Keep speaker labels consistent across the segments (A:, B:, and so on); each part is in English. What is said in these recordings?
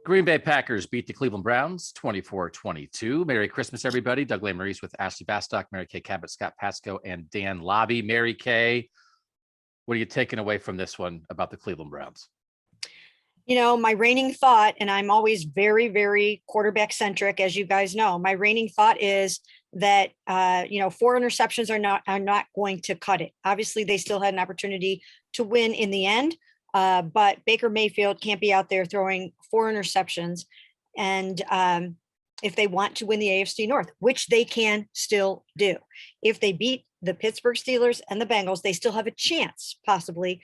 A: Green Bay Packers beat the Cleveland Browns 24-22. Merry Christmas, everybody. Doug Lesmerises with Ashley Bastock, Mary Kay Cabot, Scott Patsko, and Dan Labbe. Mary Kay, what are you taking away from this one about the Cleveland Browns?
B: You know, my reigning thought, and I'm always very, very quarterback centric, as you guys know, my reigning thought is that, 4 interceptions are not going to cut it. Obviously, they still had an opportunity to win in the end. But Baker Mayfield can't be out there throwing 4 interceptions. And if they want to win the AFC North, which they can still do, if they beat the Pittsburgh Steelers and the Bengals, they still have a chance possibly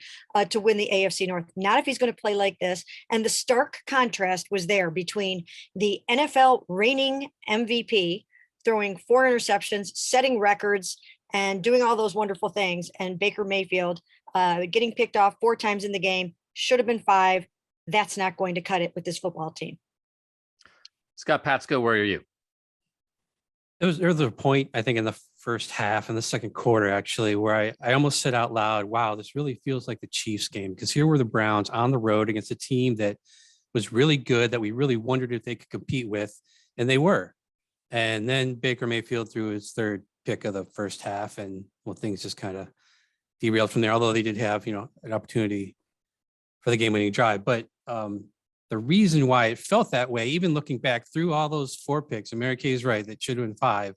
B: to win the AFC North. Not if he's going to play like this. And the stark contrast was there between the NFL reigning MVP throwing 4 interceptions, setting records, and doing all those wonderful things, and Baker Mayfield getting picked off 4 times in the game, should have been 5. That's not going to cut it with this football team.
A: Scott Patsko, where are you?
C: There was a point, I think, in the first half and the second quarter, actually, where I almost said out loud, wow, this really feels like the Chiefs game, because here were the Browns on the road against a team that was really good, that we really wondered if they could compete with, and they were. And then Baker Mayfield threw his 3rd pick of the first half, and things just kind of derailed from there, although they did have, an opportunity for the game-winning drive. But the reason why it felt that way, even looking back through all those 4 picks, and Mary Kay is right, that should have been 5,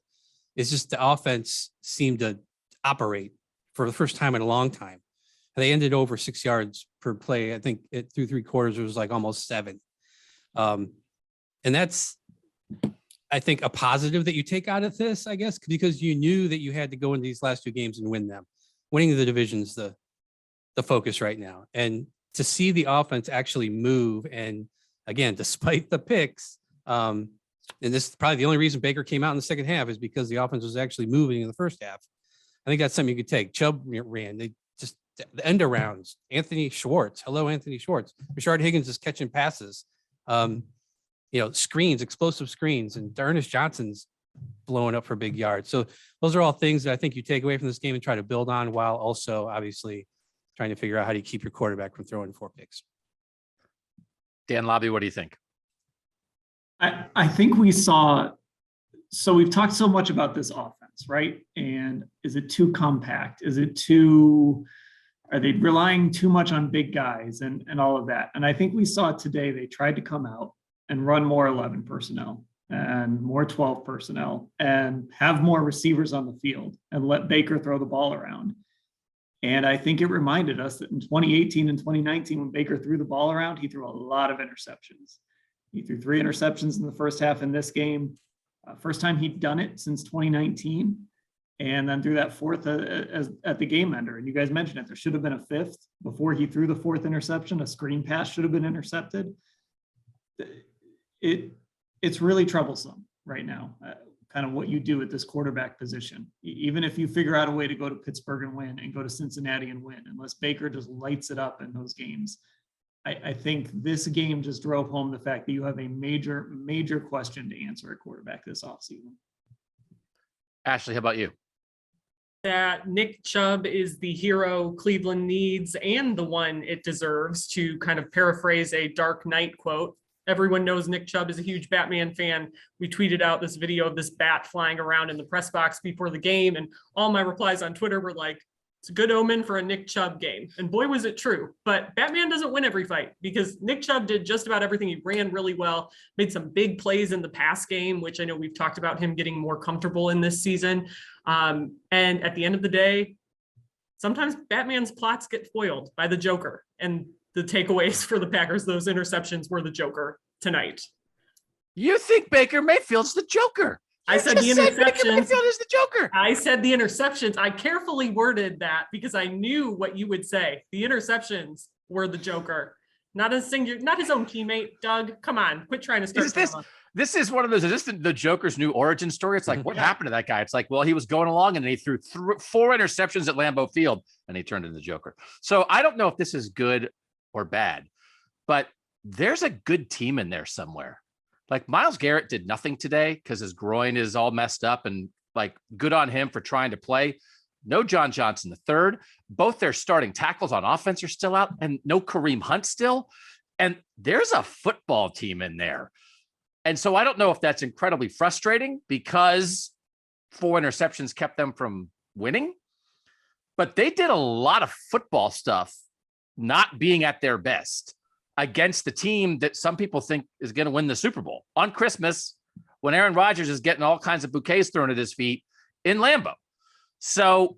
C: is just the offense seemed to operate for the first time in a long time. And they ended over 6 yards per play. I think through 3 quarters, it was like almost 7. And that's, I think, a positive that you take out of this, I guess, because you knew that you had to go into these last 2 games and win them. Winning the division's the focus right now. And to see the offense actually move, and again, despite the picks, and this is probably the only reason Baker came out in the second half, is because the offense was actually moving in the first half. I think that's something you could take. Chubb ran. They just, the end arounds. Anthony Schwartz. Hello, Anthony Schwartz. Rashard Higgins is catching passes. Screens, explosive screens, and Ernest Johnson's blowing up for big yards. So those are all things that I think you take away from this game and try to build on, while also obviously trying to figure out how do you keep your quarterback from throwing 4 picks.
A: Dan Labbe, what do you think?
D: I think we saw, so we've talked so much about this offense, right? And is it too compact? Are they relying too much on big guys and all of that? And I think we saw today, they tried to come out and run more 11 personnel and more 12 personnel and have more receivers on the field and let Baker throw the ball around. And I think it reminded us that in 2018 and 2019, when Baker threw the ball around, he threw a lot of interceptions. He threw 3 interceptions in the first half in this game. First time he'd done it since 2019. And then threw that 4th at the game ender. And you guys mentioned it. There should have been a 5th before he threw the 4th interception. A screen pass should have been intercepted. It's really troublesome right now. Kind of what you do at this quarterback position. Even if you figure out a way to go to Pittsburgh and win, and go to Cincinnati and win, unless Baker just lights it up in those games. I think this game just drove home the fact that you have a major, major question to answer at quarterback this offseason.
A: Ashley, how about you?
E: That Nick Chubb is the hero Cleveland needs and the one it deserves, to kind of paraphrase a Dark Knight quote. Everyone knows Nick Chubb is a huge Batman fan. We tweeted out this video of this bat flying around in the press box before the game, and all my replies on Twitter were like, it's a good omen for a Nick Chubb game. And boy, was it true. But Batman doesn't win every fight, because Nick Chubb did just about everything. He ran really well, made some big plays in the pass game, which I know we've talked about him getting more comfortable in this season. And at the end of the day, sometimes Batman's plots get foiled by the Joker. And the takeaways for the Packers, those interceptions were the Joker tonight.
A: You think Baker Mayfield's the Joker?
E: I said the interceptions.
A: Baker Mayfield is the Joker.
E: I said the interceptions. I carefully worded that because I knew what you would say. The interceptions were the Joker, not his own teammate. Doug, come on, quit trying to start.
A: This is one of those. Is this the Joker's new origin story? It's like, what happened to that guy? It's like, well, he was going along and he threw 4 interceptions at Lambeau Field and he turned into the Joker. So I don't know if this is good or bad, but there's a good team in there somewhere. Like Myles Garrett did nothing today because his groin is all messed up, and like, good on him for trying to play. No John Johnson III. Both their starting tackles on offense are still out, and no Kareem Hunt still. And there's a football team in there. And so I don't know if that's incredibly frustrating because 4 interceptions kept them from winning, but they did a lot of football stuff not being at their best against the team that some people think is going to win the Super Bowl on Christmas when Aaron Rodgers is getting all kinds of bouquets thrown at his feet in Lambeau. So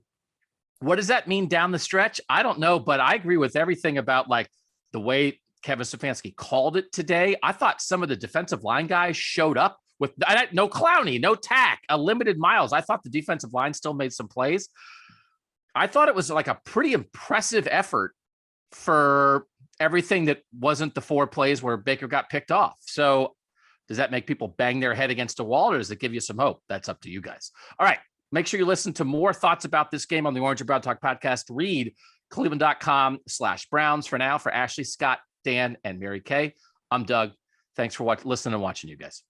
A: what does that mean down the stretch? I don't know, but I agree with everything about like the way Kevin Stefanski called it today. I thought some of the defensive line guys showed up with no Clowney, no Tack, a limited Miles. I thought the defensive line still made some plays. I thought it was like a pretty impressive effort for everything that wasn't the 4 plays where Baker got picked off. So does that make people bang their head against a wall, or does it give you some hope? That's up to you guys. All right. Make sure you listen to more thoughts about this game on the Orange and Brown Talk podcast. Read cleveland.com/Browns. For now, for Ashley, Scott, Dan, and Mary Kay, I'm Doug. Thanks for listening and watching, you guys.